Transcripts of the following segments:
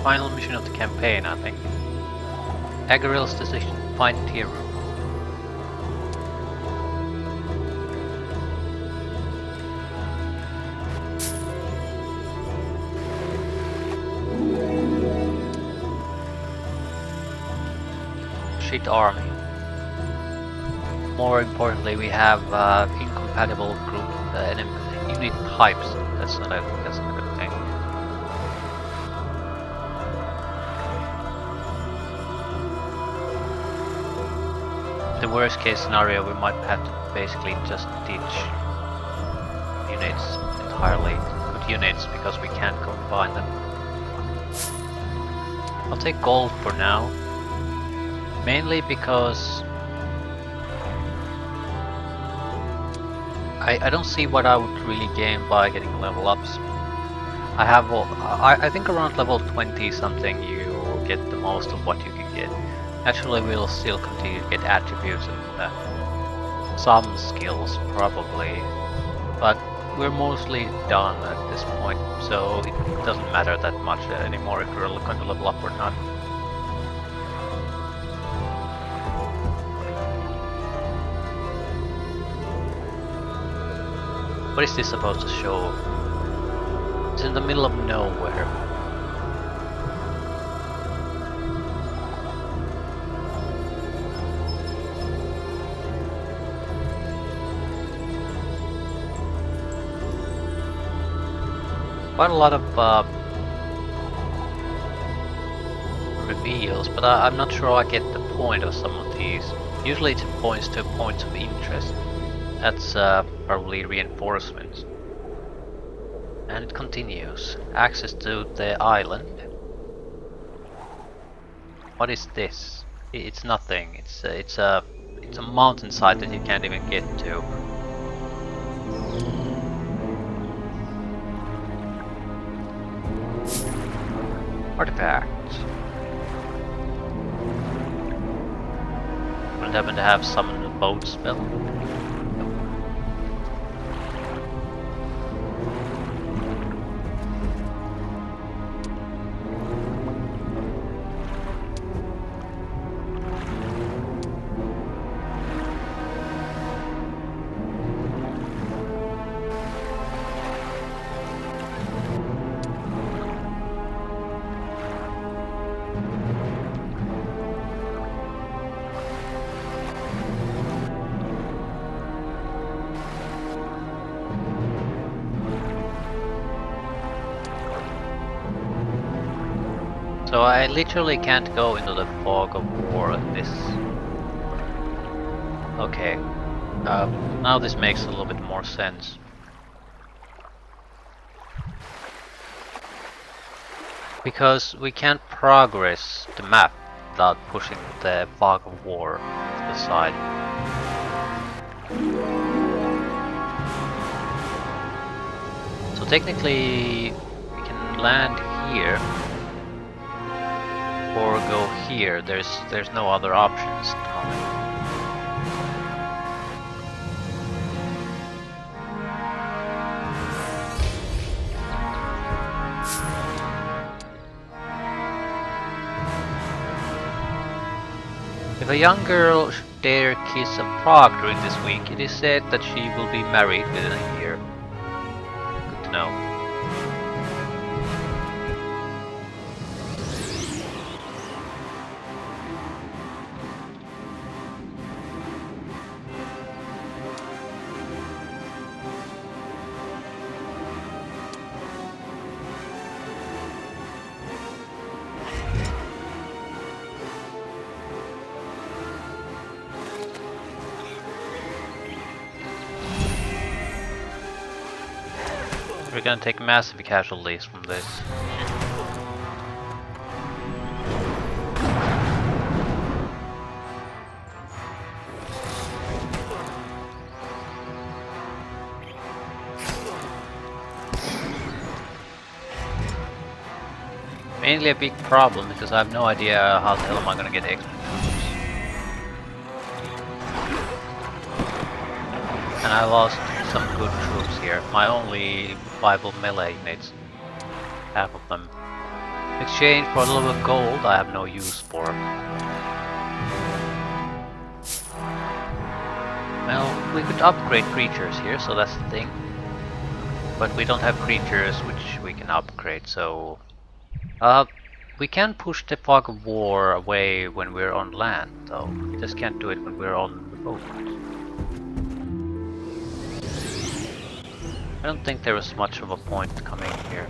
final mission of the campaign, I think. Agrael's decision, find tier room. Shit army. More importantly, we have incompatible group enemy unit types. That's not a good thing. The worst case scenario, we might have to basically just ditch units entirely. Good units, because we can't combine them. I'll take gold for now. Mainly because I don't see what I would really gain by getting level ups. I have, I think around level 20 something you get the most of what you can get. Actually, we'll still continue to get attributes and some skills probably, but we're mostly done at this point, so it doesn't matter that much anymore if we're going to level up or not. What is this supposed to show? It's in the middle of nowhere. Quite a lot of reveals, but I'm not sure I get the point of some of these. Usually it points to points of interest. That's probably reinforcements. And it continues. Access to the island. What is this? It's nothing. It's a mountainside that you can't even get to. Artifacts. Wouldn't happen to have summoned a boat spell? So I literally can't go into the fog of war at this. Okay, now this makes a little bit more sense. Because we can't progress the map without pushing the fog of war to the side. So technically we can land here or go here. There's no other options at the moment. If a young girl should dare kiss a frog during this week, it is said that she will be married within a year. Good to know. We're gonna take massive casualties from this. Mainly a big problem because I have no idea how the hell am I gonna get extra troops. And I lost some good troops here. My only viable melee units. Half of them. exchange for a little bit of gold I have no use for. Well, we could upgrade creatures here, so that's the thing. But we don't have creatures which we can upgrade, so... we can push the fog of war away when we're on land, though. We just can't do it when we're on the boat. I don't think there was much of a point coming here.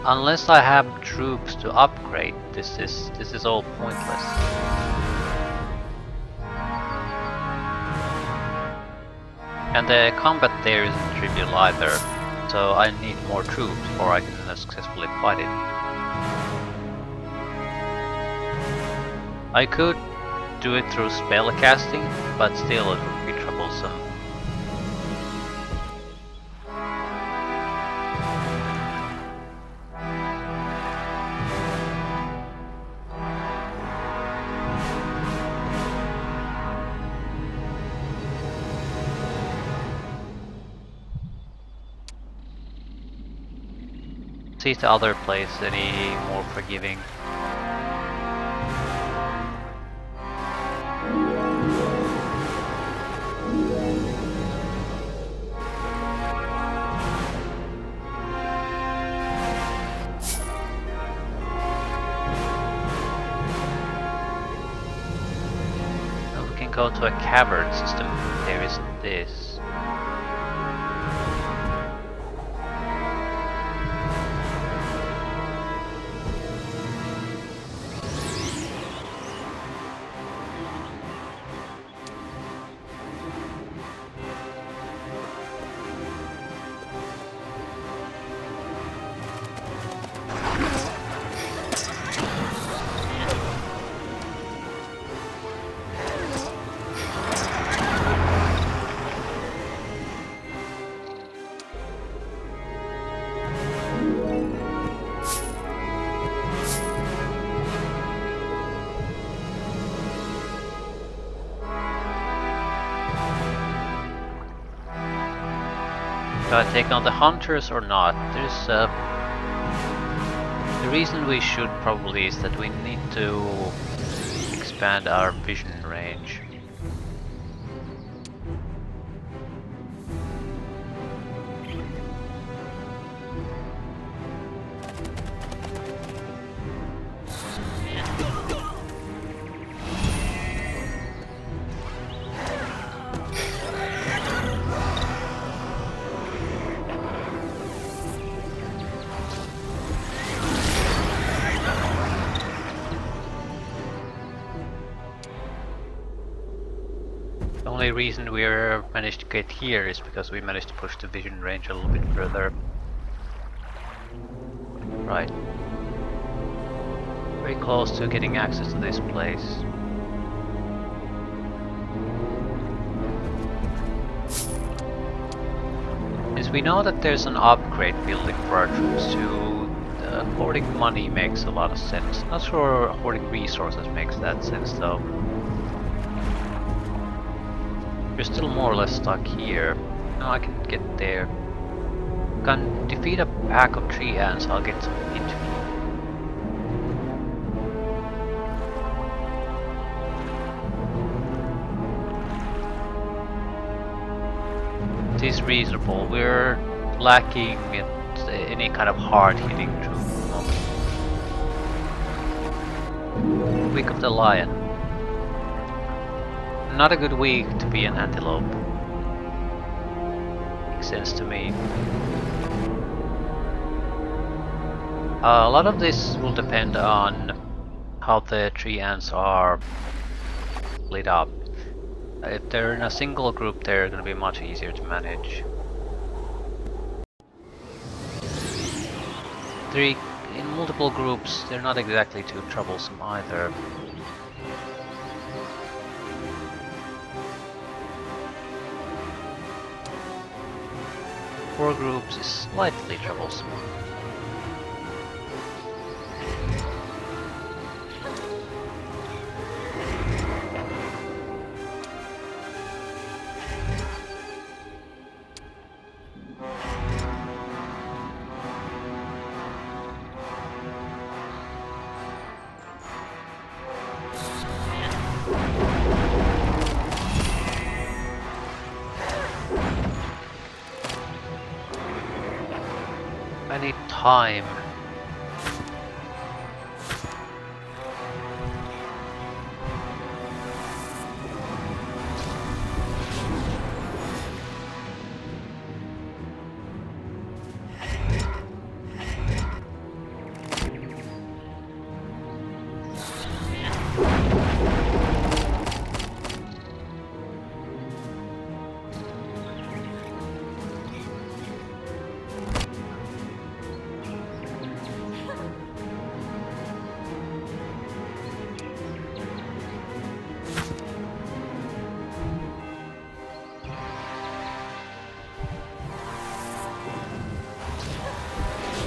Unless I have troops to upgrade, this is all pointless. And the combat there isn't trivial either, so I need more troops before I can successfully fight it. I could do it through spell casting, but still it would be troublesome. See if the other place any more forgiving. Now we can go to a cavern system. There is this. Do I take on the hunters or not? There's the reason we should probably is that we need to expand our vision range. The only reason we're managed to get here is because we managed to push the vision range a little bit further. Right. Very close to getting access to this place. Since we know that there's an upgrade building for our troops too, hoarding money makes a lot of sense. Not sure hoarding resources makes that sense though. We're still more or less stuck here. Now I can get there. Can defeat a pack of tree ants, I'll get some interview. It is reasonable. We're lacking any kind of hard-hitting troop at the moment. Week of the Lion. Not a good week to be an antelope. Makes sense to me. A lot of this will depend on how the tree ants are lit up. If they're in a single group, they're going to be much easier to manage. In multiple groups, they're not exactly too troublesome either. 4 groups is slightly troublesome. I need time.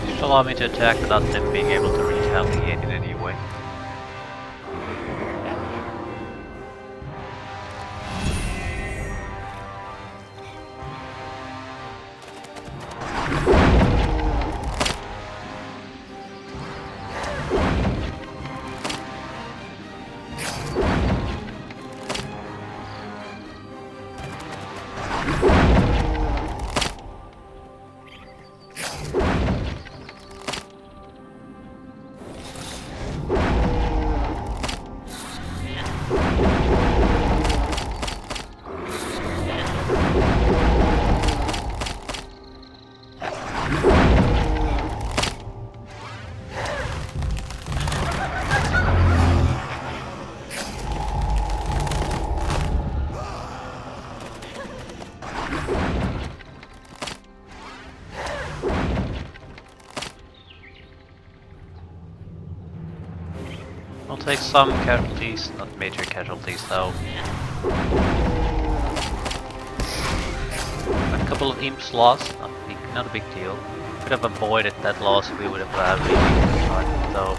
Just allow me to attack without them being able to retaliate in any way. I'll take some casualties, not major casualties though. A couple of imps lost, not a big deal. Could have avoided that loss if we would have really tried though.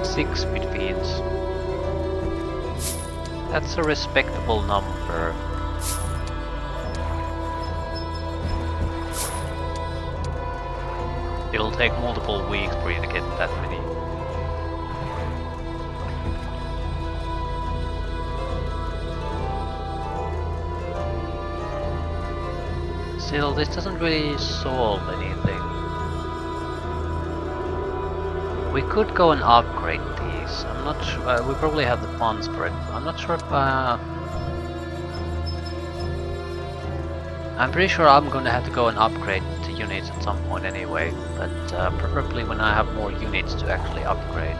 Six midfields. That's a respectable number. It'll take multiple weeks for you to get that many. Still, this doesn't really solve anything. We could go and upgrade these. I'm not sure. We probably have the funds for it. I'm not sure if. I'm pretty sure I'm going to have to go and upgrade the units at some point anyway, but preferably when I have more units to actually upgrade.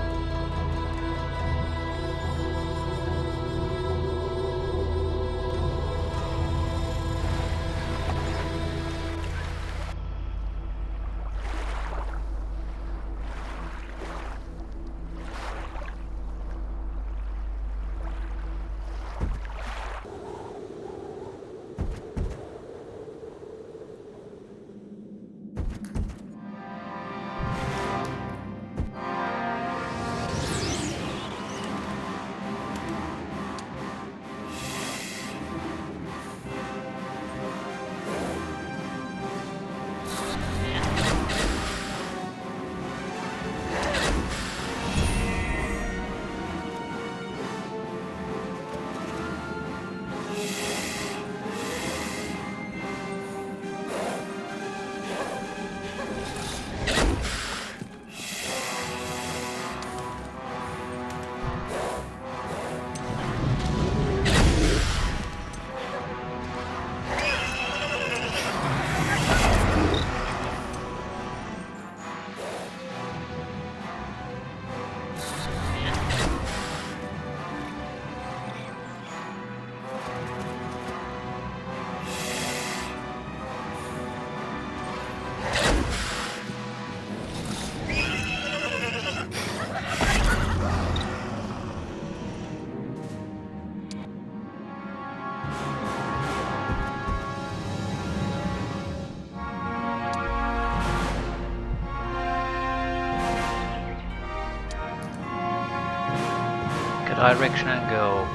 direction and go.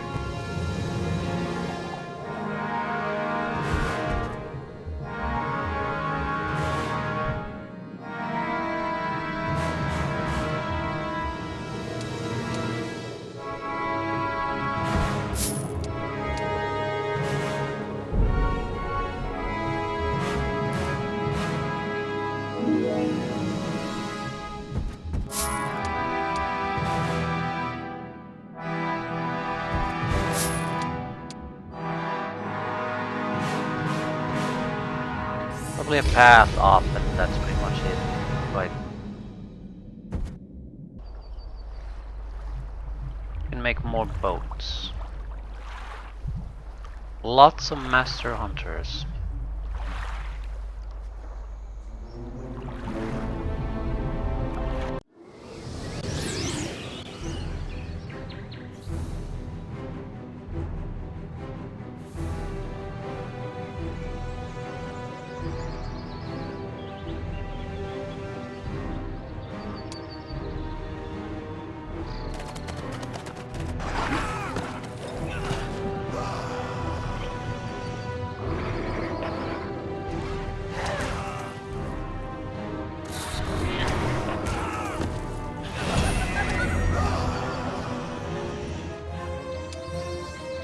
Probably a path up, and that's pretty much it. Right. Can make more boats. Lots of master hunters.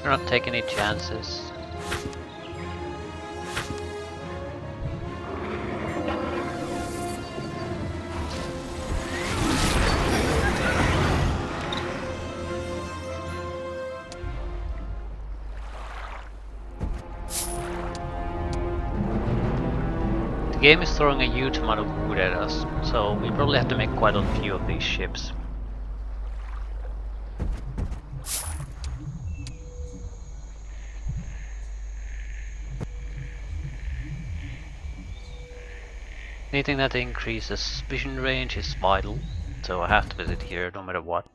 Do not take any chances. The game is throwing a huge amount of wood at us, so we probably have to make quite a few of these ships. Anything that increases vision range is vital, so I have to visit here no matter what.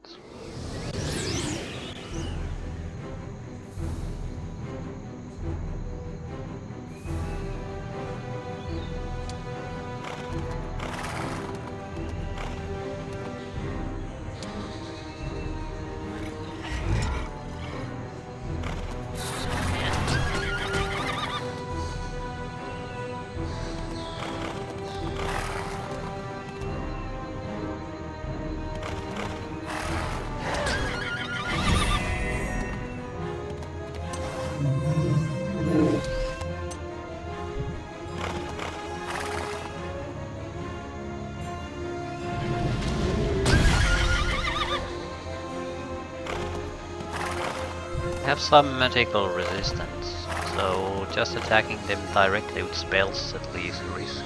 Have some magical resistance, so just attacking them directly with spells is at least a risk.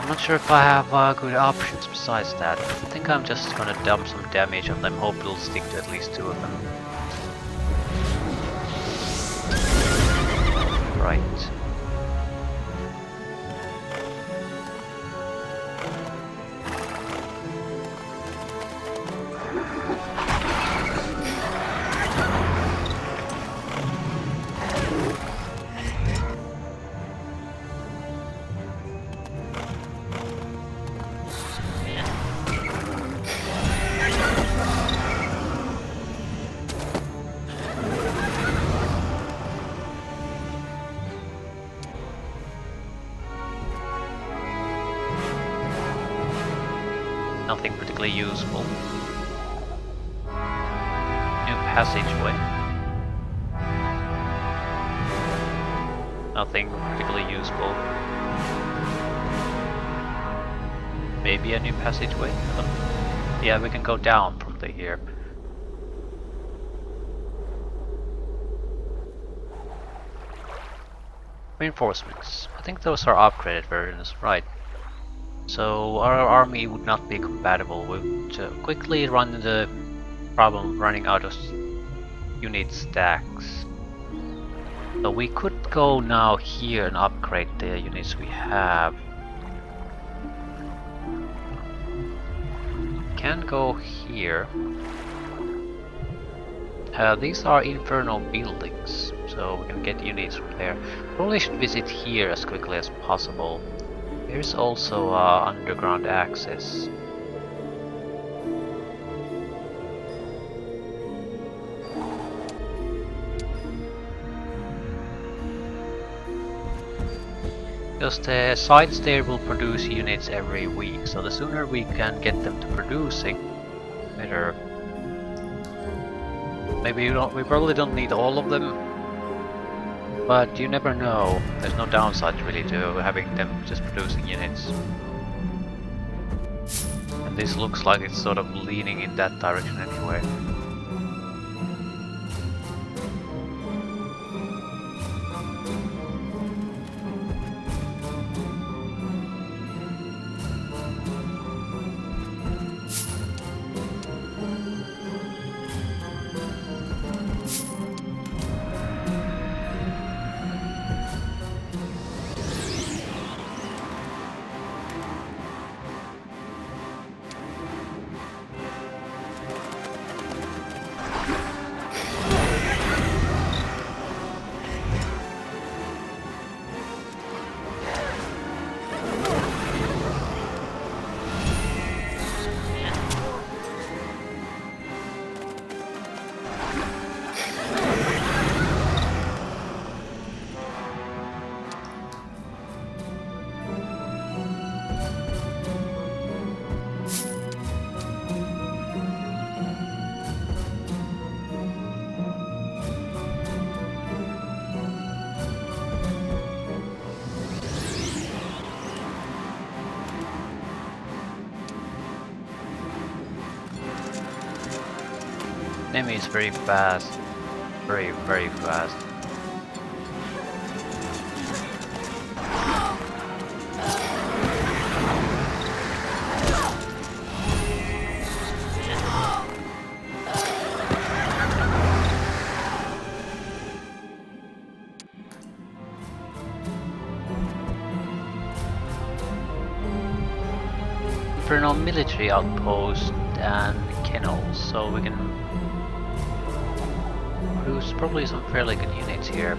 I'm not sure if I have good options besides that. I think I'm just gonna dump some damage on them, hope it'll stick to at least two of them. Right. Nothing particularly useful. New passageway. Nothing particularly useful. Maybe a new passageway? Yeah, we can go down from here. Reinforcements. I think those are upgraded versions, right. So our army would not be compatible. We would quickly run into the problem of running out of unit stacks. So we could go now here and upgrade the units we have. Can go here. These are Inferno buildings, so we can get units from there. Probably should visit here as quickly as possible. There's also underground access. Because the sites there will produce units every week, so the sooner we can get them to producing, better. Maybe we probably don't need all of them, but you never know. There's no downside really to having them just producing units. And this looks like it's sort of leaning in that direction anyway. Enemy is very fast. Very, very fast. Inferno military outpost and kennels, so we can produce probably some fairly good units here.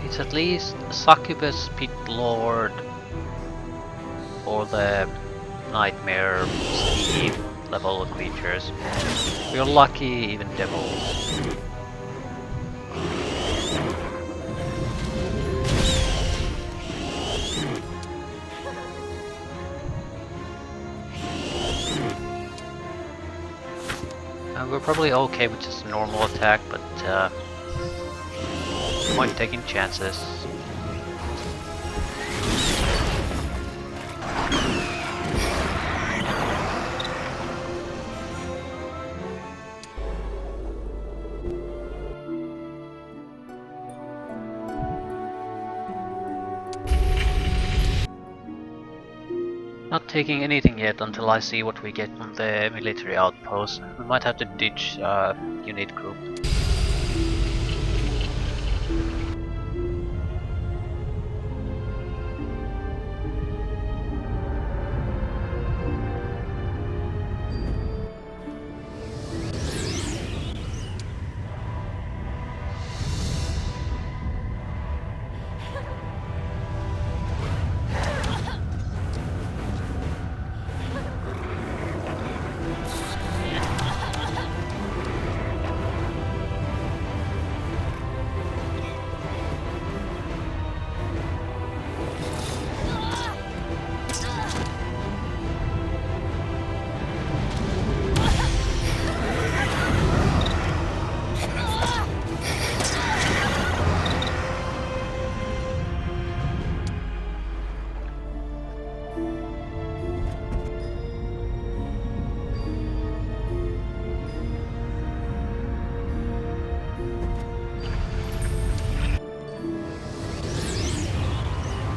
It's at least Succubus, Pit Lord, or the Nightmare Steve level creatures. We're lucky even devils. We're probably okay with just a normal attack, but point taking chances. Not taking anything yet until I see what we get on the military outpost. We might have to ditch unit group.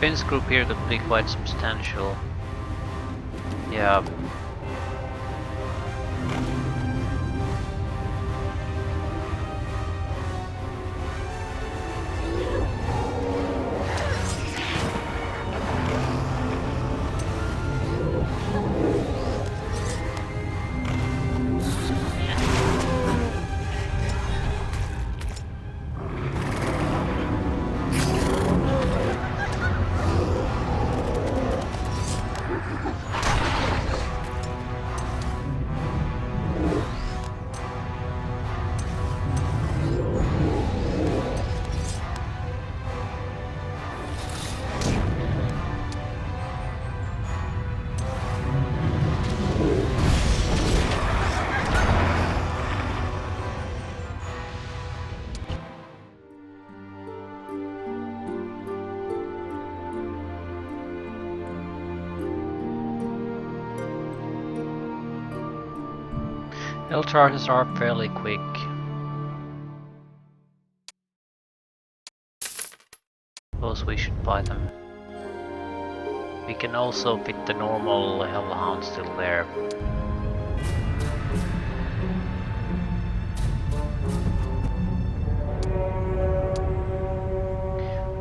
Defense group here could be quite substantial. Yeah. Health charges are fairly quick. Suppose we should buy them. We can also fit the normal Hellhound still there.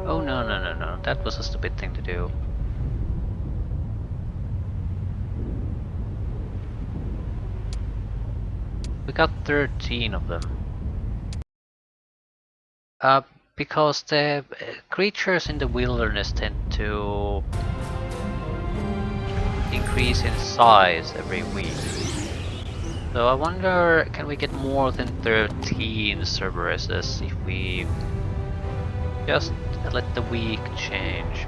Oh no, that was a stupid thing to do. We got 13 of them. Because the creatures in the wilderness tend to increase in size every week. So I wonder, can we get more than 13 Cerberuses if we just let the week change?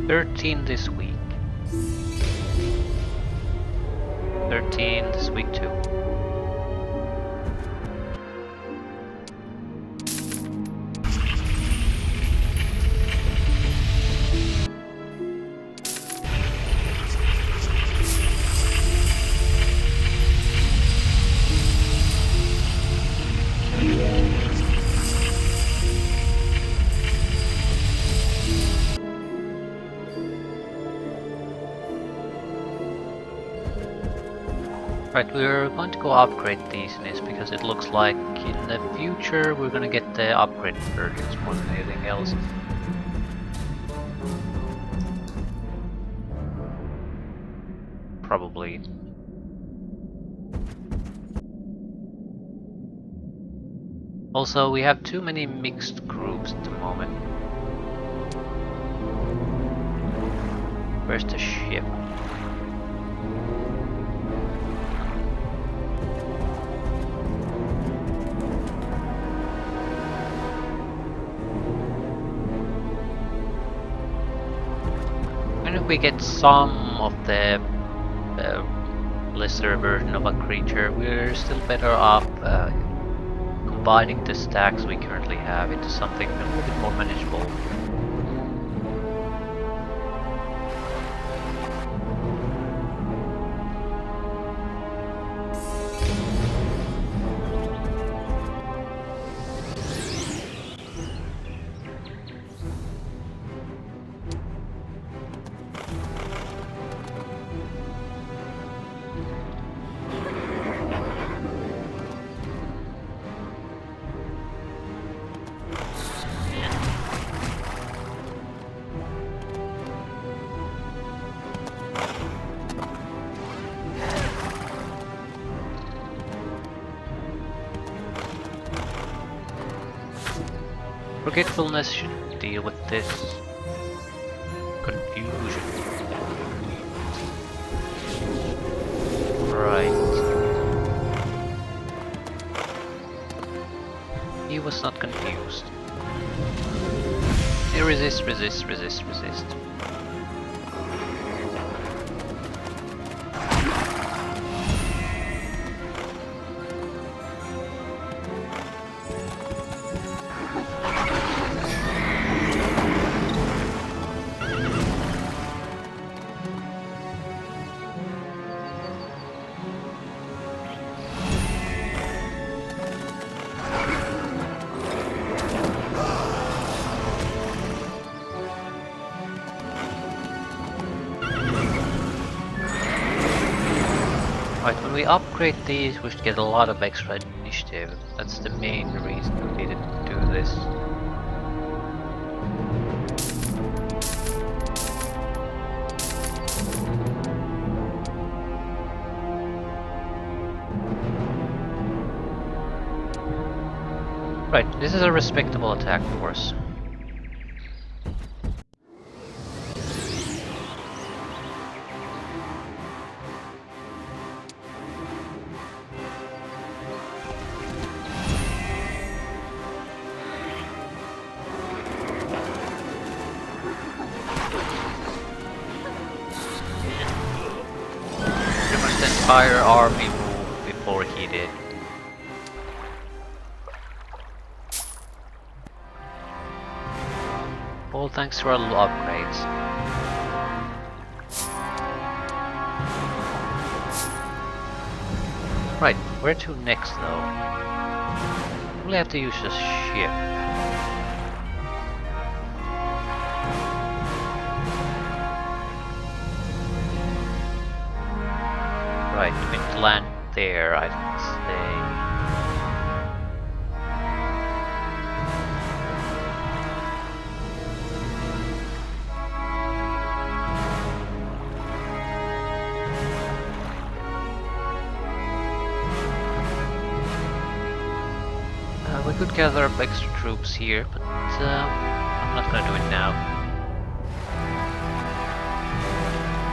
"13 this week. 13 this week too." Right, we're going to go upgrade these in this because it looks like in the future we're gonna get the upgrade versions more than anything else. Probably. Also, we have too many mixed groups at the moment. Where's the ship? And if we get some of the lesser version of a creature, we're still better off combining the stacks we currently have into something a little bit more manageable. Forgetfulness should deal with this. Confusion. Right. He was not confused. He resist. Right, when we upgrade these, we should get a lot of extra initiative. That's the main reason we needed to do this. Right, this is a respectable attack force. Pretty much the entire army moved before he did. All thanks to our little upgrades. Right, where to next though? We'll have to use a ship. Right, we need to land there, I'd say. We could gather up extra troops here, but I'm not gonna do it now.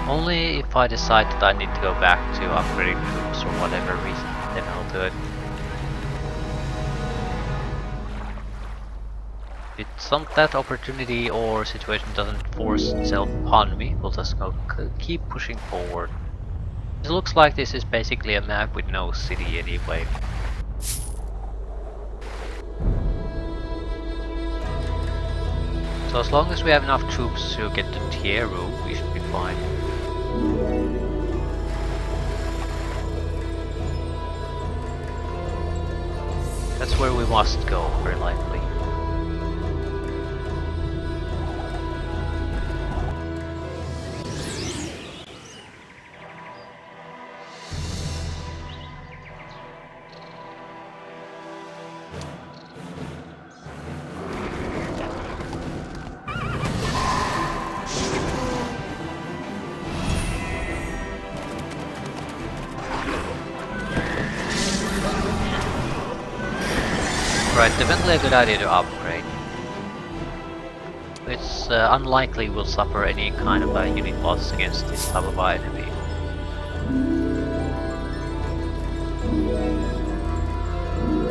Only if I decide that I need to go back to upgrading troops or whatever reason, then I'll do it. If that opportunity or situation doesn't force itself upon me, we'll just keep pushing forward. It looks like this is basically a map with no city anyway. So as long as we have enough troops to get to Tieru, we should be fine. That's where we must go, very likely. Right, definitely a good idea to upgrade. It's unlikely we'll suffer any kind of a unit loss against this type of enemy.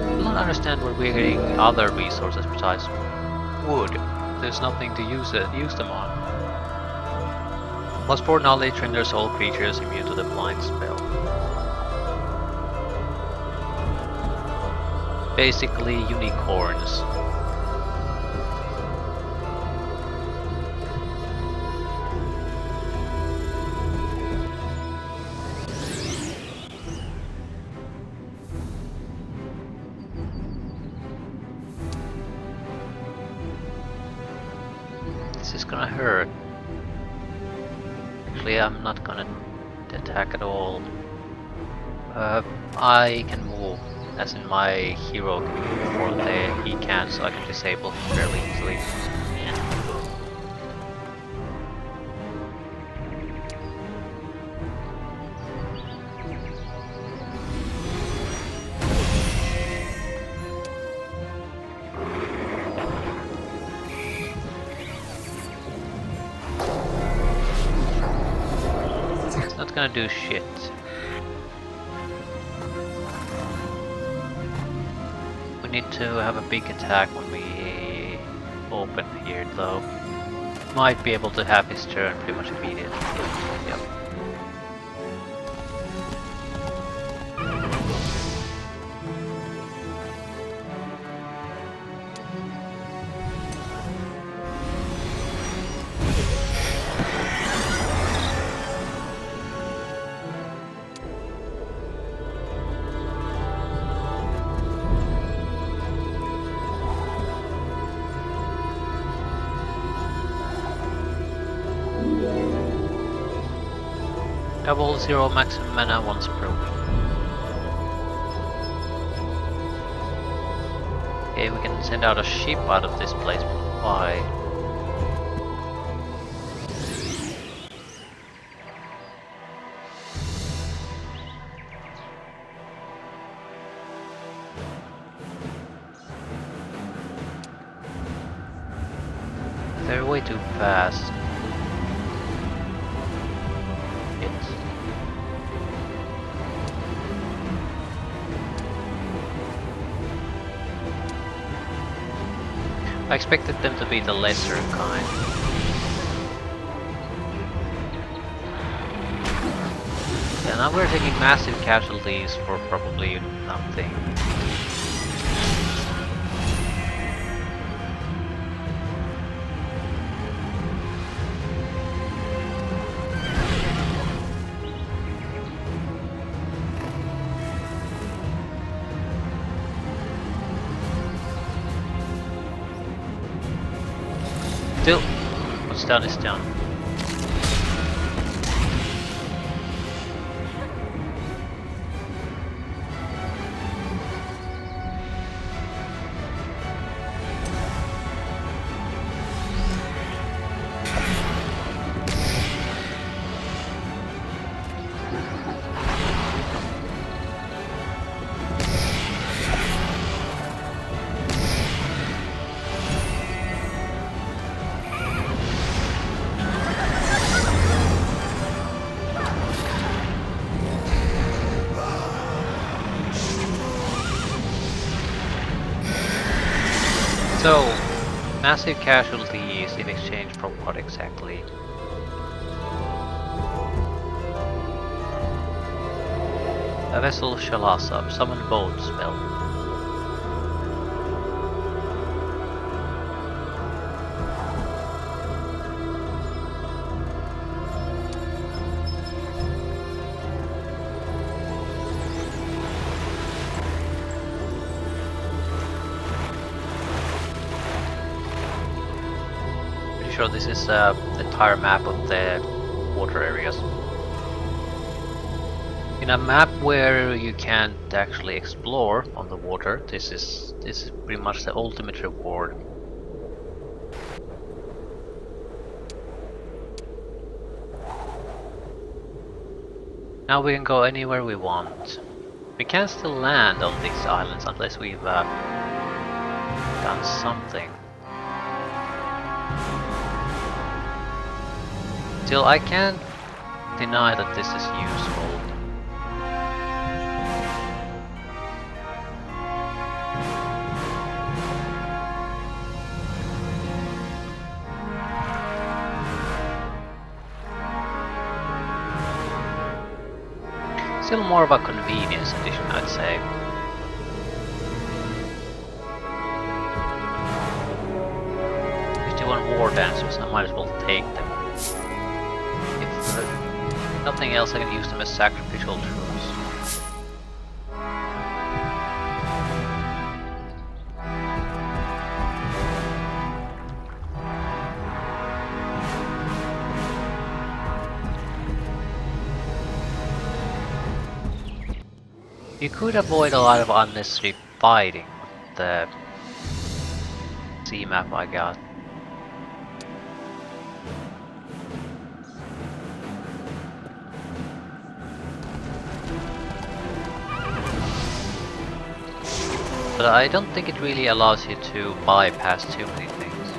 I don't understand where we're getting other resources besides wood. There's nothing to use them on. +4 knowledge renders all creatures immune to the blind spell. Basically unicorns. This is gonna hurt. Actually, I'm not gonna attack at all. I can move. As in my hero can move before he can, so I can disable him fairly easily. It's not gonna do shit. We need to have a big attack when we open here though. Might be able to have his turn pretty much immediately. Yep. Double 0 maximum mana once per week. Okay, we can send out a ship out of this place, but why? They're way too fast. I expected them to be the lesser kind. And now we're taking massive casualties for probably nothing. Still, what's done is done. So, massive casualties in exchange for what exactly? A vessel Shalasa, summon boat spell. Sure, this is the entire map of the water areas. In a map where you can't actually explore on the water, this is pretty much the ultimate reward. Now we can go anywhere we want. We can still land on these islands unless we've done something. Still, I can't deny that this is useful. Still more of a convenience edition, I'd say. War dancers, I might as well take them. If nothing else, I can use them as sacrificial troops. You could avoid a lot of unnecessary fighting with the sea map I got. But I don't think it really allows you to bypass too many things.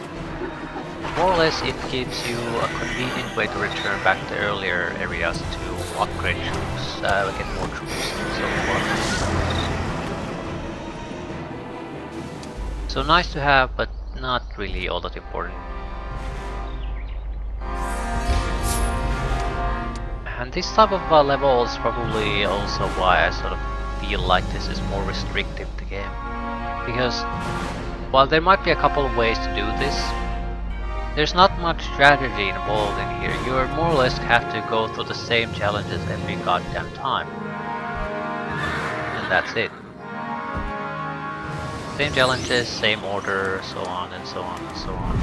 More or less it gives you a convenient way to return back to earlier areas to upgrade troops, get more troops and so forth. So nice to have, but not really all that important. And this type of level is probably also why I sort of feel like this is more restrictive to game. Because while there might be a couple of ways to do this, there's not much strategy involved in here. You more or less have to go through the same challenges every goddamn time. And that's it. Same challenges, same order, so on and so on and so on.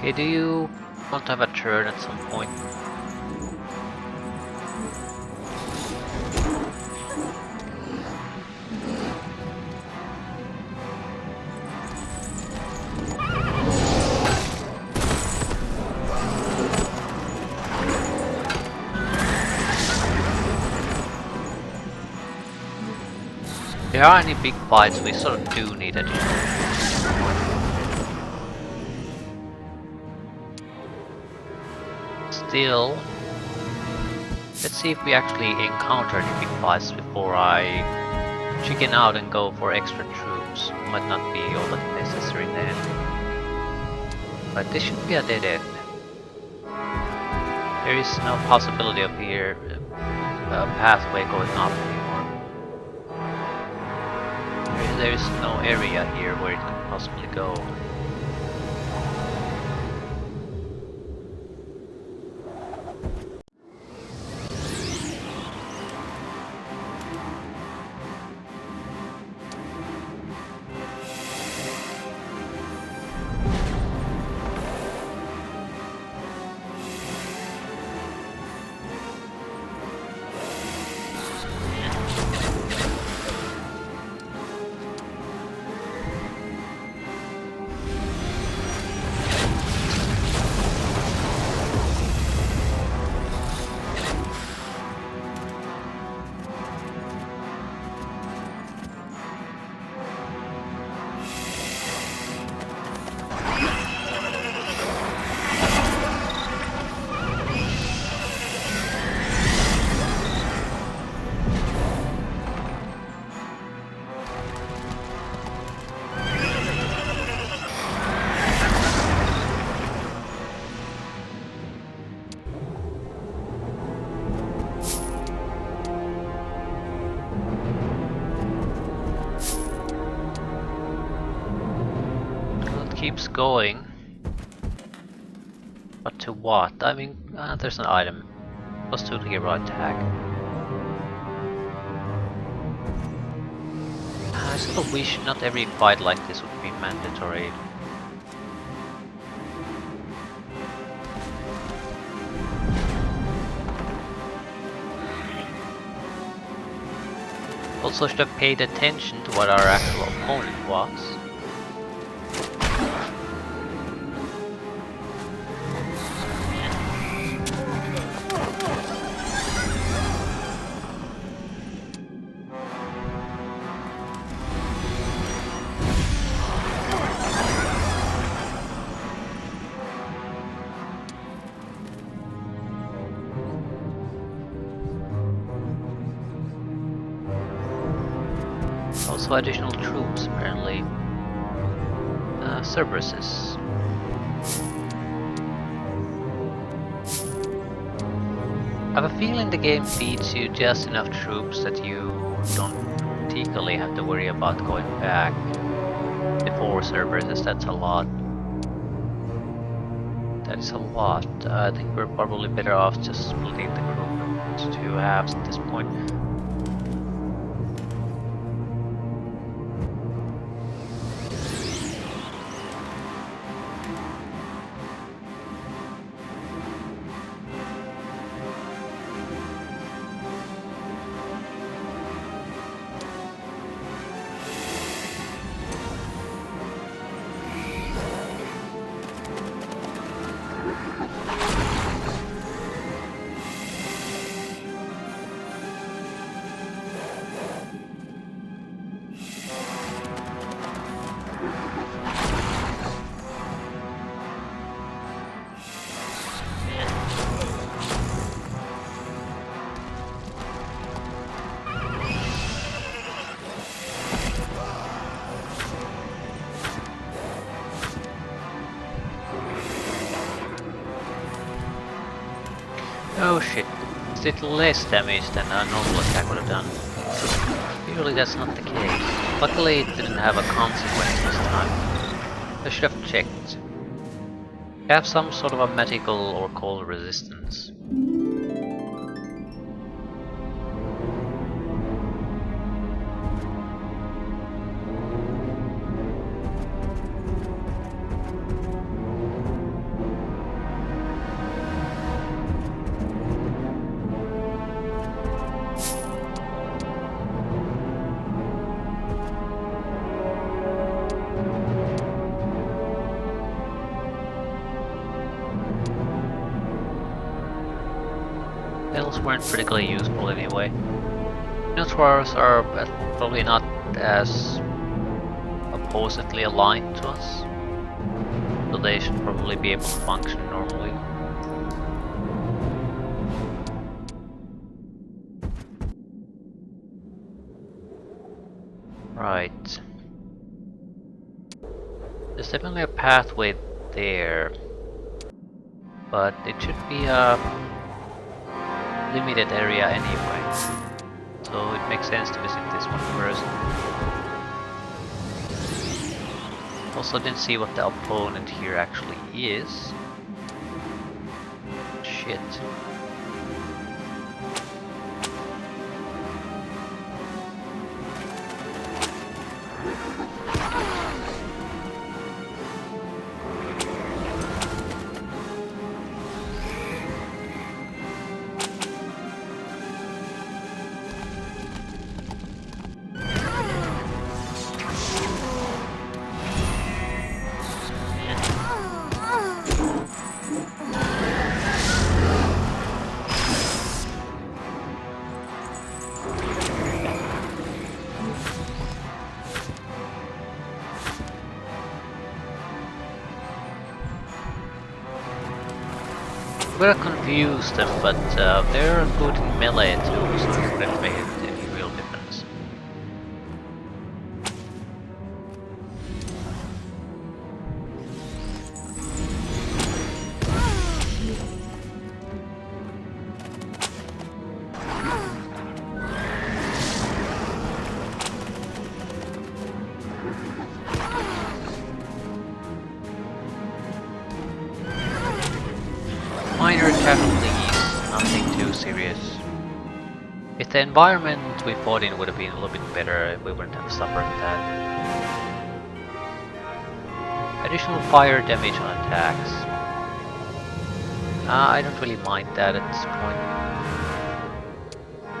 Okay, do you want to have a turn at some point? If there are any big fights, we sort of do need additional. Still, let's see if we actually encounter any big fights before I chicken out and go for extra troops. Might not be all that necessary then. But this should be a dead end. There is no possibility of here a pathway going up anymore. There is no area here where it could possibly go. Keeps going, but to what? I mean, there's an item. +2 to hero attack. I sort of wish not every fight like this would be mandatory. Also should have paid attention to what our actual opponent was. Also additional troops, apparently. Cerberuses. I have a feeling the game feeds you just enough troops that you don't particularly have to worry about going back before Cerberuses. That's a lot. That is a lot. I think we're probably better off just splitting the group into two halves at this point. Oh shit, it did less damage than a normal attack would have done. Usually that's not the case. Luckily it didn't have a consequence this time. I should have checked. Have some sort of a magical or cold resistance. Bells weren't particularly useful anyway. Minotaurs are probably not as oppositely aligned to us, so they should probably be able to function normally. Right. There's definitely a pathway there, but it should be a limited area anyway, so it makes sense to visit this one first. Also didn't see what the opponent here actually is. Shit. I'm gonna confuse them, but they're good in melee too, so it wouldn't make any real difference. Minor casualties, nothing too serious. If the environment we fought in would have been a little bit better, we wouldn't have suffered that. Additional fire damage on attacks. I don't really mind that at this point.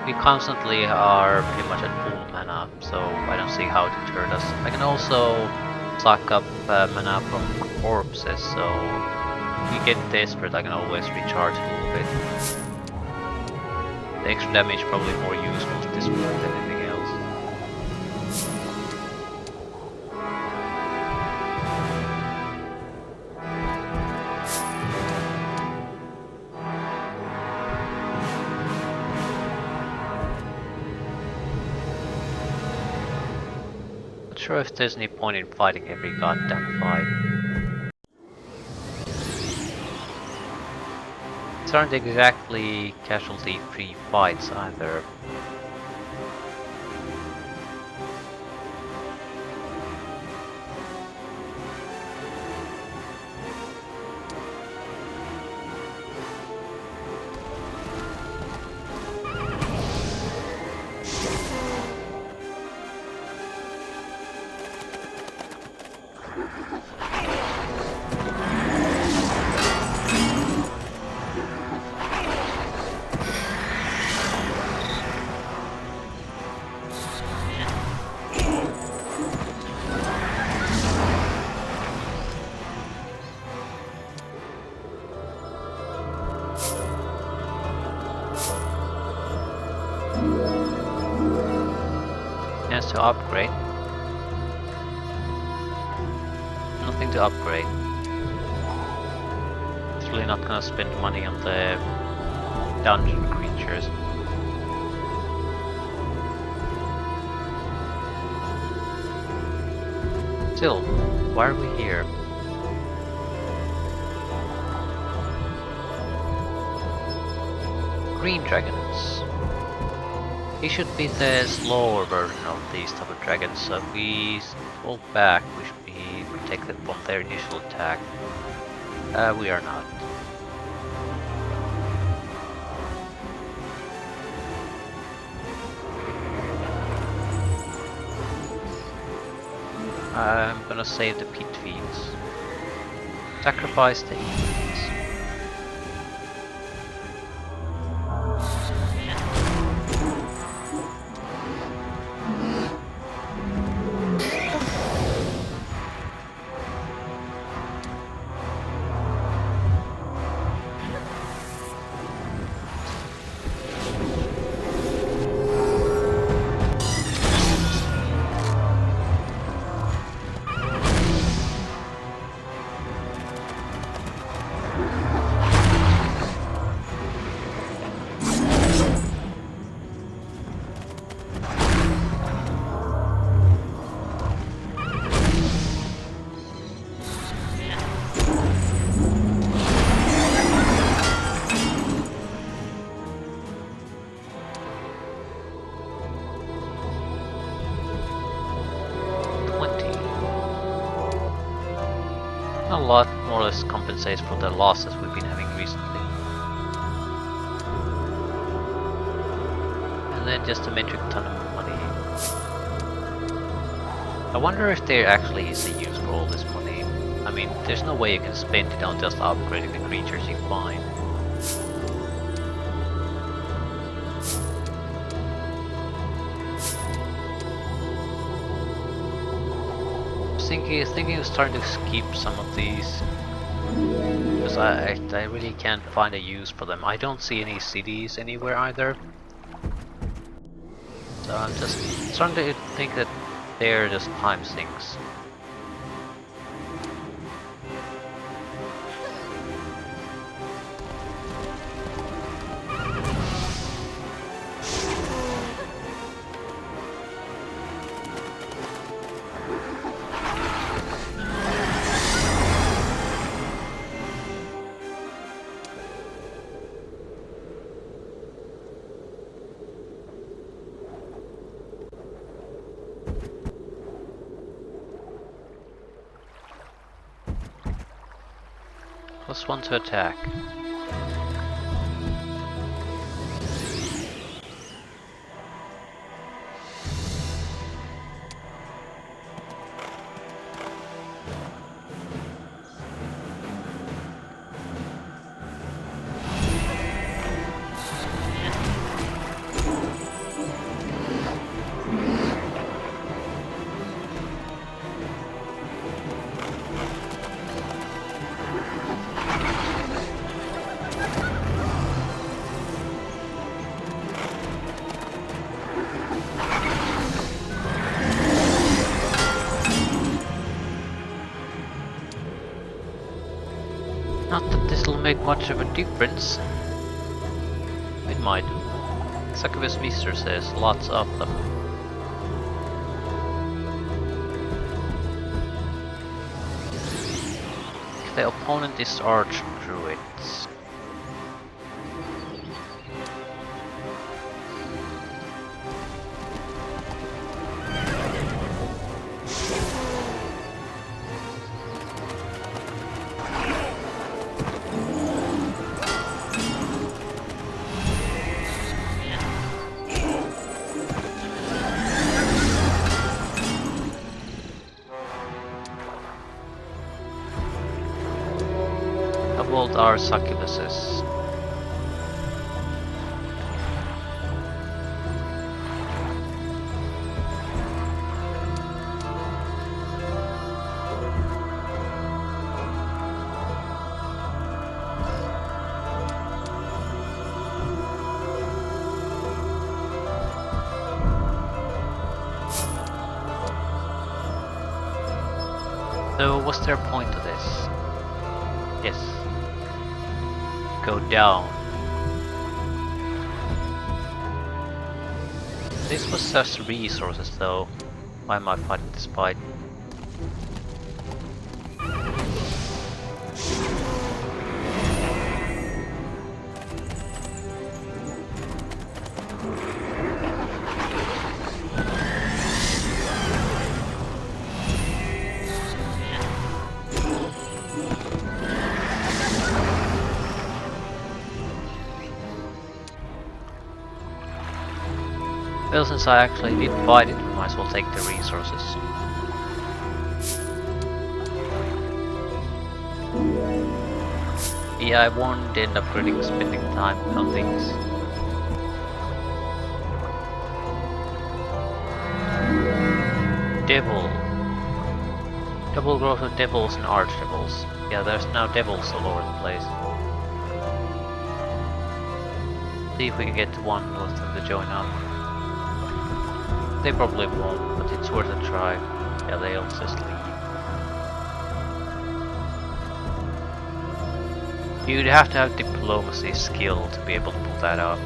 We constantly are pretty much at full mana, so I don't see how it deterred us. I can also suck up mana from corpses, so if you get desperate, I can always recharge a little bit. The extra damage is probably more useful at this point than anything else. Not sure if there's any point in fighting every goddamn fight. These aren't exactly casualty-free fights either. Chance to upgrade. Nothing to upgrade. It's really not gonna spend money on the dungeon creatures. Still, why are we here? Green dragons. He should be the slower version of these type of dragons, so if we fall back, we should be protected from their initial attack. We are not. I'm gonna save the pit fiends. Sacrifice the fiends. a lot more or less compensates for the losses we've been having recently. And then just a metric ton of money. I wonder if there actually is a use for all this money. I mean, there's no way you can spend it on just upgrading the creatures you find. Thinking of starting to skip some of these, because I really can't find a use for them. I don't see any cities anywhere either, so I'm just starting to think that they're just time sinks. +1 to attack. Not that this will make much of a difference. It might. Succubus Mister says lots of them. The opponent is Archdruids. Doubled our succubuses. So what's their point to this? Yes. Go down. This was just resources though. Why am I fighting this fight? Well, since I actually did fight it, we might as well take the resources. Yeah, I won't end up really spending time on things. Devil. Double growth of devils and archdevils. Yeah, there's now devils all over the place. See if we can get one of them to join up. They probably won't, but it's worth a try. Yeah, they'll just leave. You'd have to have diplomacy skill to be able to pull that up.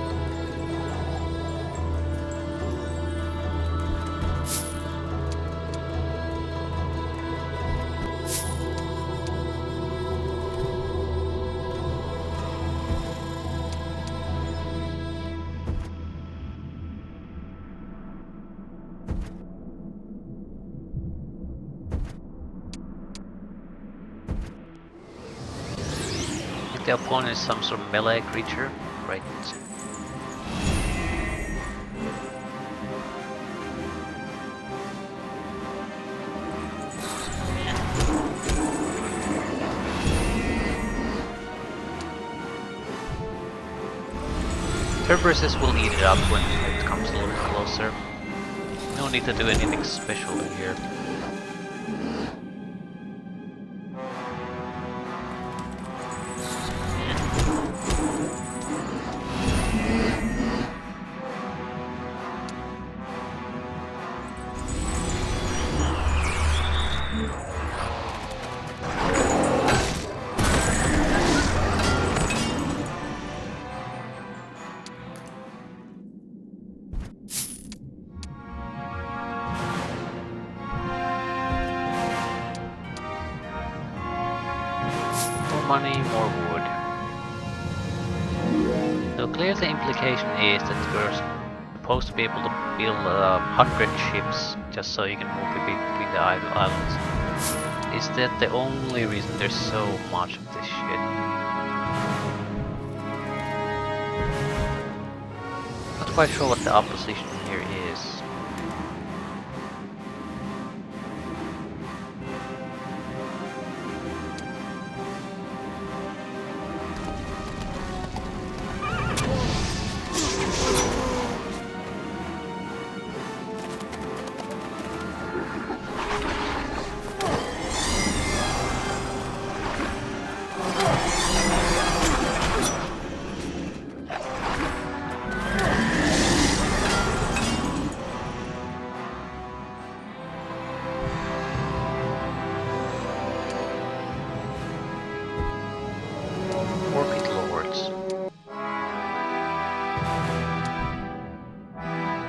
the opponent is some sort of melee creature, right? Cerberuses will eat it up when it comes a little closer. No need to do anything special here. Money, more wood. So clearly the implication is that you're supposed to be able to build 100 ships just so you can move between the islands. Is that the only reason there's so much of this shit? Not quite sure what the opposition here is.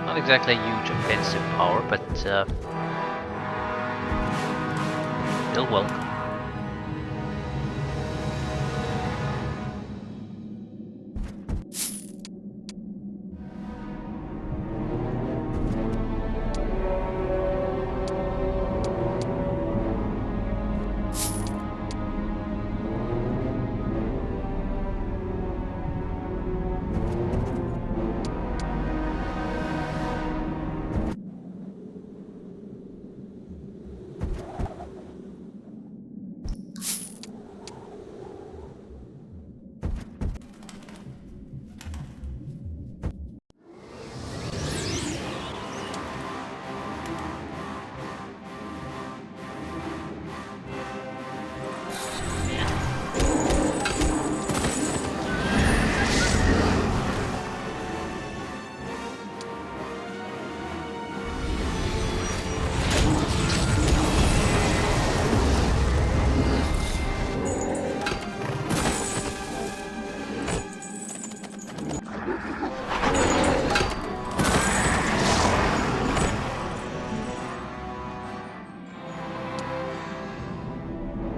Not exactly a huge offensive power, but still welcome.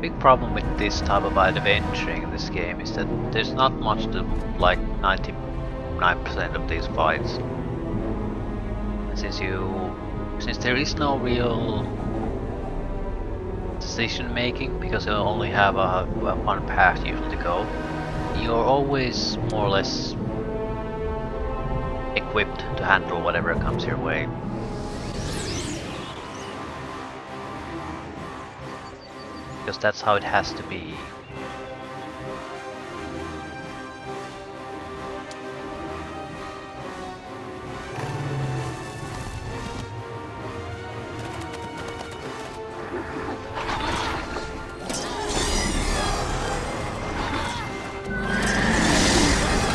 Big problem with this type of adventuring in this game is that there's not much to like 99% of these fights. Since there is no real decision making, because you only have one path usually to go, you're always more or less equipped to handle whatever comes your way. Because that's how it has to be.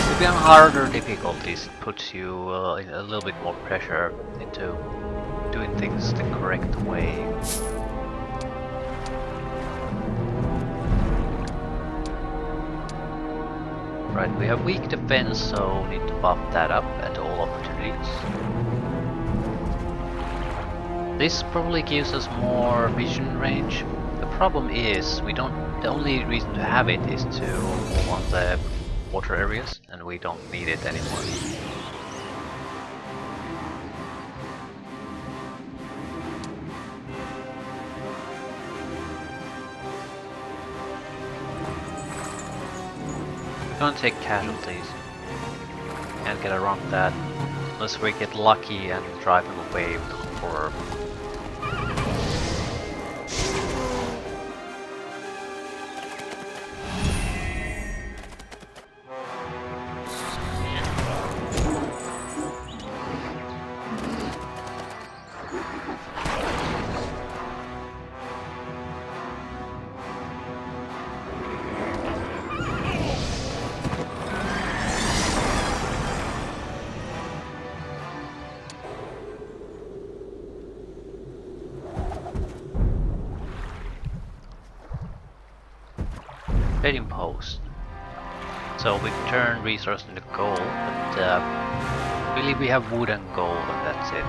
To be on harder difficulties, it puts you in a little bit more pressure into doing things the correct way. Right, we have weak defense, so we need to buff that up at all opportunities. This probably gives us more vision range. The problem is the only reason to have it is to move on the water areas, and we don't need it anymore. Don't take casualties. Can't get around that. Unless we get lucky and drive them away with horror. Trading post. So we turn resource into gold, but really we have wood and gold and that's it.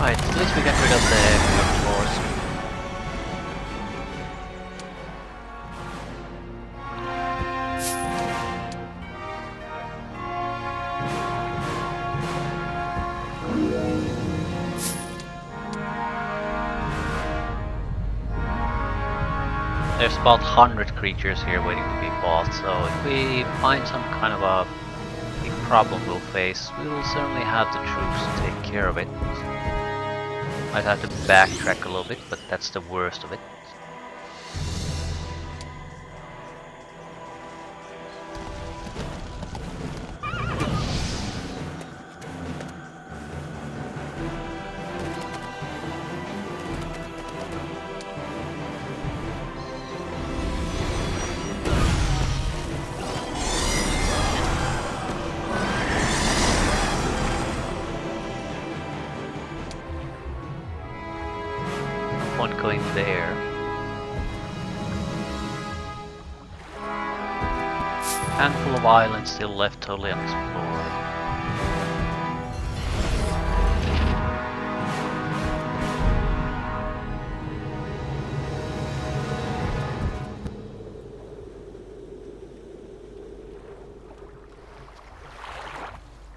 Right, at least we get rid of the floors. There's about 100 creatures here waiting to be fought, so if we find some kind of a big problem we'll face, we will certainly have the troops to take care of it. Might have to backtrack a little bit, but that's the worst of it. One going there. Handful of islands still left totally unexplored.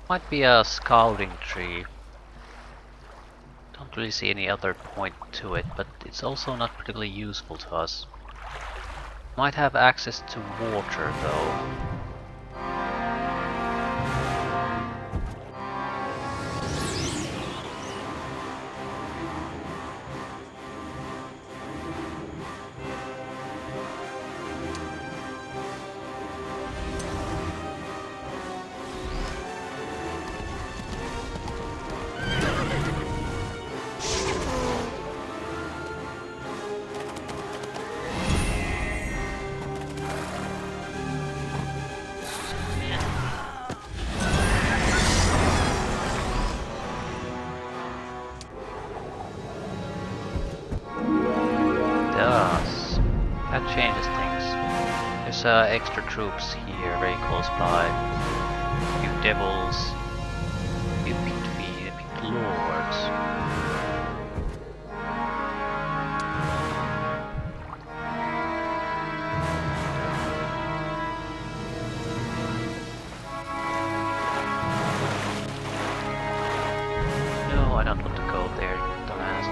Might be a scouting tree. Don't really see any other point to it, but it's also not particularly useful to us. Might have access to water though. That changes things. There's extra troops here very close by. A few devils, a few picked lords. No, I don't want to go there, dumbass.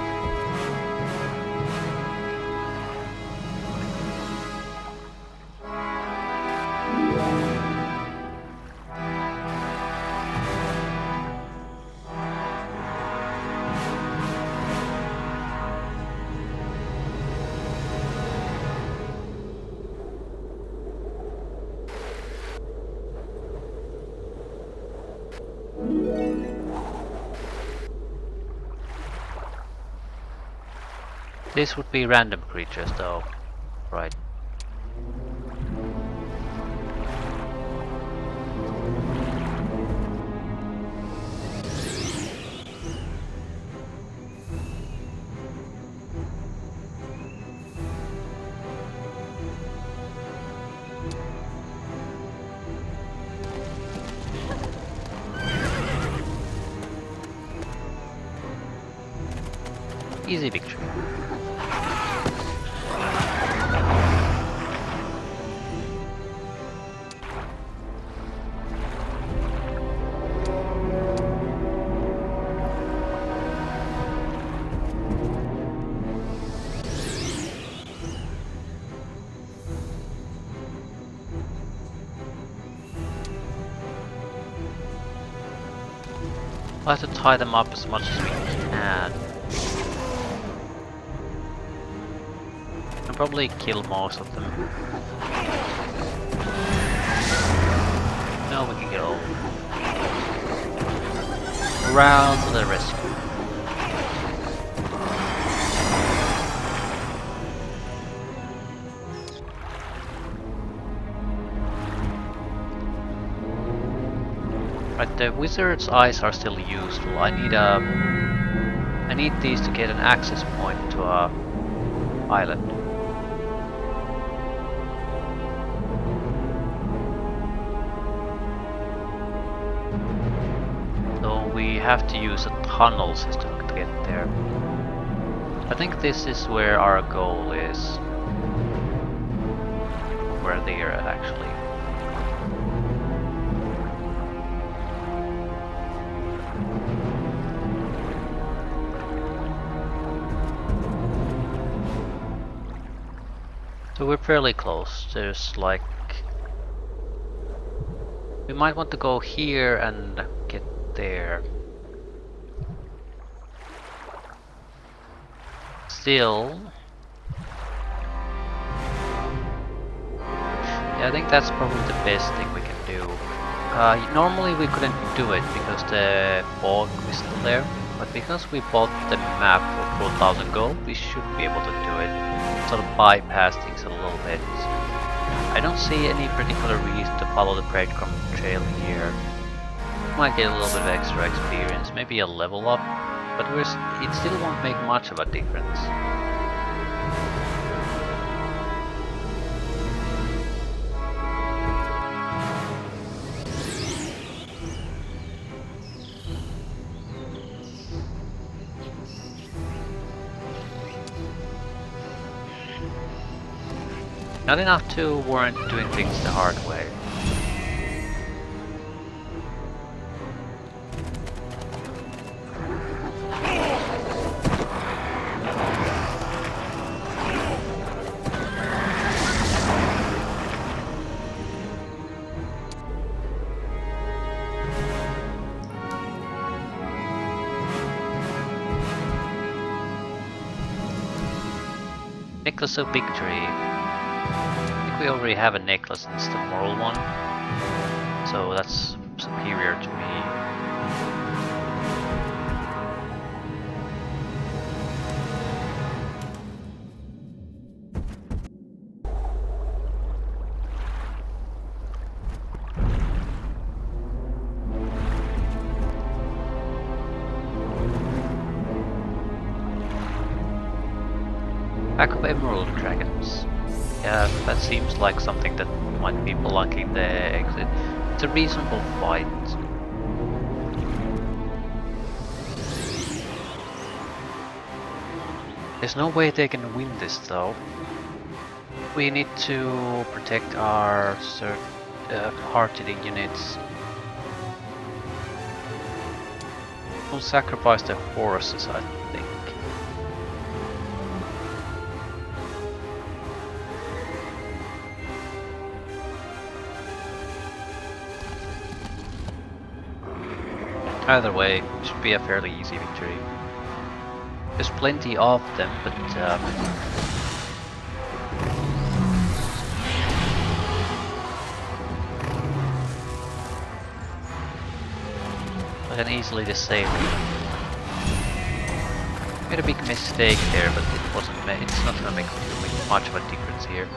This would be random creatures though, right? Easy victory. We'll have to tie them up as much as we can. And probably kill most of them. No, we can go round to the rescue. Right, the wizard's eyes are still useful. I need these to get an access point to a island. So we have to use a tunnel system to get there. I think this is where our goal is. Where they are actually. So we're fairly close. There's like... We might want to go here and get there. Still... Yeah, I think that's probably the best thing we can do. Normally we couldn't do it because the fog is still there. But because we bought the map for 4,000 gold, we should be able to do it. Sort of bypass things a little bit. I don't see any particular reason to follow the breadcrumb trail here. Might get a little bit of extra experience, maybe a level up, but it still won't make much of a difference. Not enough to warrant doing things the hard way. Necklace of Victory. We already have a necklace, it's the moral one, so that's superior to me. Pack of Emerald Dragons. Yeah, that seems like something that might be blocking the exit. It's a reasonable fight. There's no way they can win this though. We need to protect our hard-hitting units. We'll sacrifice their forces, I think. Either way, it should be a fairly easy victory. There's plenty of them, but I can easily disable them. Made a big mistake there, but it wasn't. It's not gonna make too much of a difference here.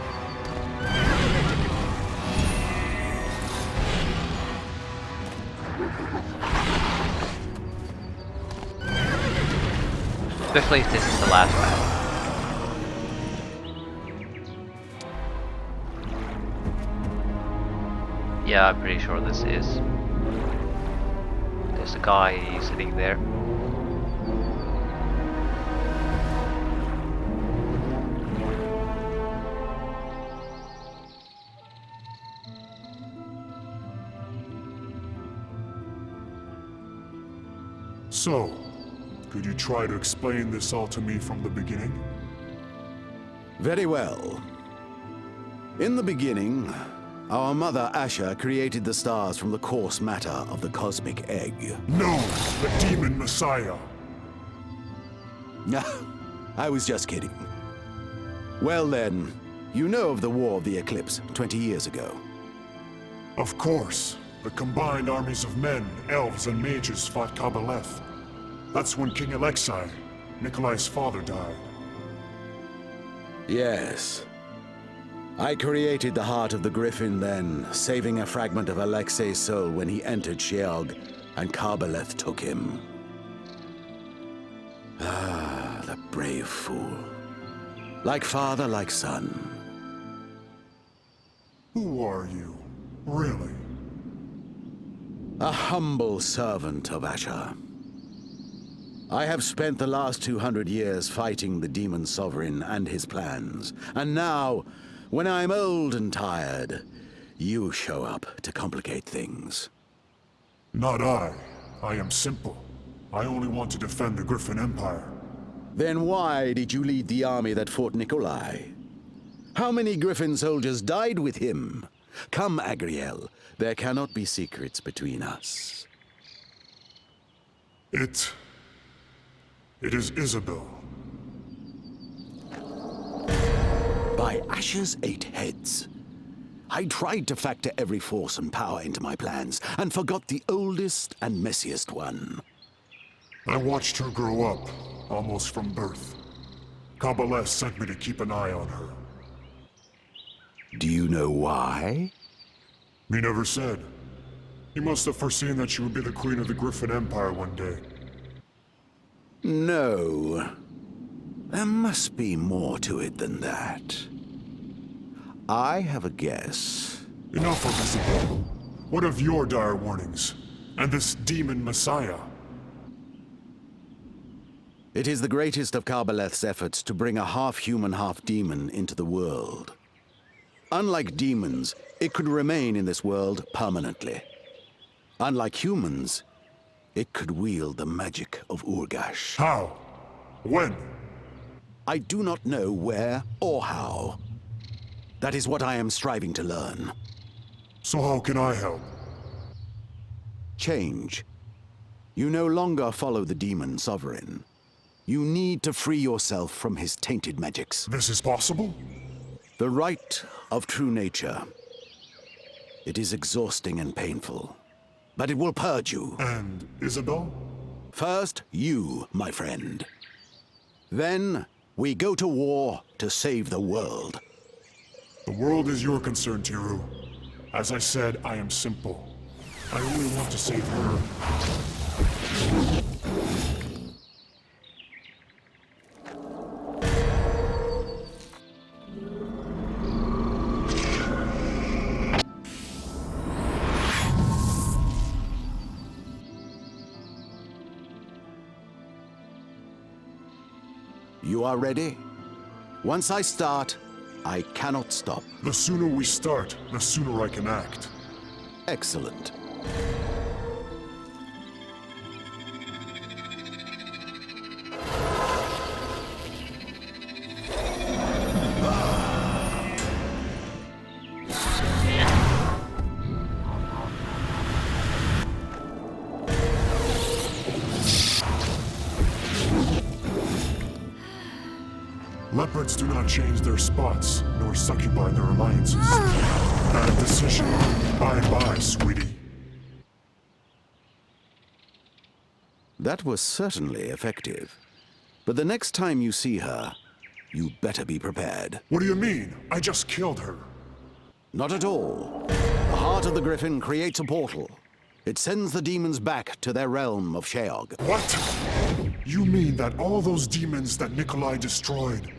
Especially if this is the last battle. Yeah, I'm pretty sure this is. There's a guy sitting there. So, could you try to explain this all to me from the beginning? Very well. In the beginning, our mother Asher created the stars from the coarse matter of the cosmic egg. No! The demon Messiah! I was just kidding. Well then, you know of the War of the Eclipse 20 years ago. Of course. The combined armies of men, elves, and mages fought Kabbaleth. That's when King Alexei, Nikolai's father, died. Yes. I created the heart of the Griffin then, saving a fragment of Alexei's soul when he entered Sheol, and Kabbaleth took him. Ah, the brave fool. Like father, like son. Who are you? Really? A humble servant of Asher. I have spent the last 200 years fighting the demon sovereign and his plans. And now, when I'm old and tired, you show up to complicate things. Not I. I am simple. I only want to defend the Griffin Empire. Then why did you lead the army that fought Nikolai? How many Griffin soldiers died with him? Come, Agrael. There cannot be secrets between us. It is Isabel. By Asher's 8 heads. I tried to factor every force and power into my plans, and forgot the oldest and messiest one. I watched her grow up, almost from birth. Kabbaleth sent me to keep an eye on her. Do you know why? He never said. He must have foreseen that she would be the queen of the Griffin Empire one day. No. There must be more to it than that. I have a guess. Enough of Isabel. What of your dire warnings? And this demon Messiah? It is the greatest of Kabbaleth's efforts to bring a half-human, half-demon into the world. Unlike demons, it could remain in this world permanently. Unlike humans, it could wield the magic of Urgash. How? When? I do not know where or how. That is what I am striving to learn. So how can I help? Change. You no longer follow the demon sovereign. You need to free yourself from his tainted magics. This is possible? The right of true nature. It is exhausting and painful, but it will purge you. And Isabel? First, you, my friend. Then, we go to war to save the world. The world is your concern, Tiru. As I said, I am simple. I only want to save her. You are ready? Once I start, I cannot stop. The sooner we start, the sooner I can act. Excellent. Leopards do not change their spots, nor succubi their alliances. Bad decision. Bye-bye, sweetie. That was certainly effective. But the next time you see her, you better be prepared. What do you mean? I just killed her. Not at all. The heart of the griffin creates a portal. It sends the demons back to their realm of Sheog. What? You mean that all those demons that Nikolai destroyed?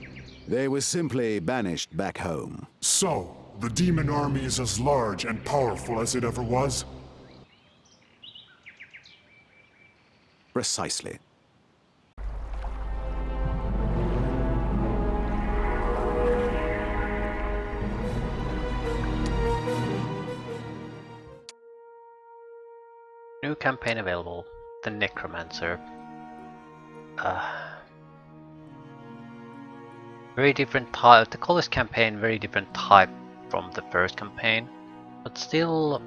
They were simply banished back home. So, the demon army is as large and powerful as it ever was? Precisely. New campaign available. The Necromancer. Very different type. The college campaign, very different type from the first campaign, but still,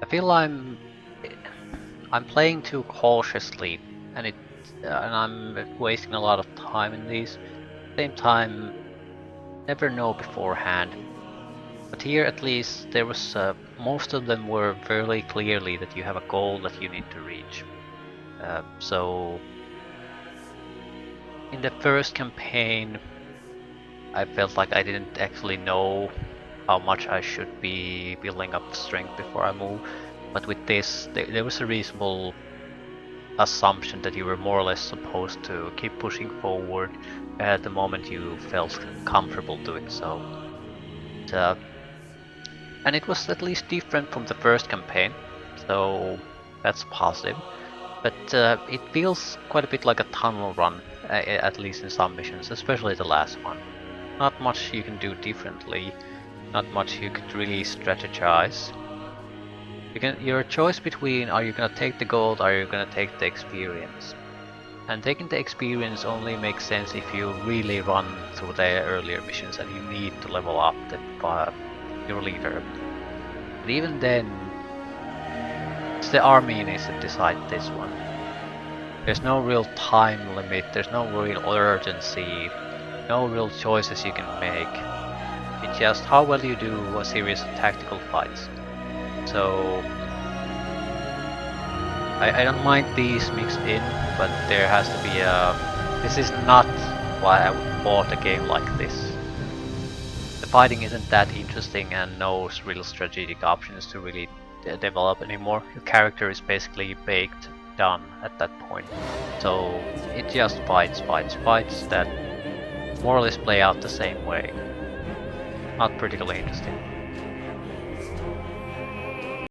I feel I'm playing too cautiously, and I'm wasting a lot of time in these. At the same time, never know beforehand. But here, at least, there was most of them were fairly clearly that you have a goal that you need to reach. So. In the first campaign, I felt like I didn't actually know how much I should be building up strength before I move, but with this, there was a reasonable assumption that you were more or less supposed to keep pushing forward at the moment you felt comfortable doing so. And it was at least different from the first campaign, so that's positive. But it feels quite a bit like a tunnel run, at least in some missions, especially the last one. Not much you can do differently, not much you could really strategize. Your choice between are you gonna take the gold, or are you gonna take the experience? And taking the experience only makes sense if you really run through the earlier missions and you need to level up your leader. But even then, it's the army needs to decide this one. There's no real time limit, there's no real urgency, no real choices you can make. It's just how well you do a series of tactical fights. So I don't mind these mixed in, but there has to be this is not why I would bought a game like this. The fighting isn't that interesting and no real strategic options to really develop anymore. Your character is basically baked, done at that point. So it just fights that more or less play out the same way. Not particularly interesting.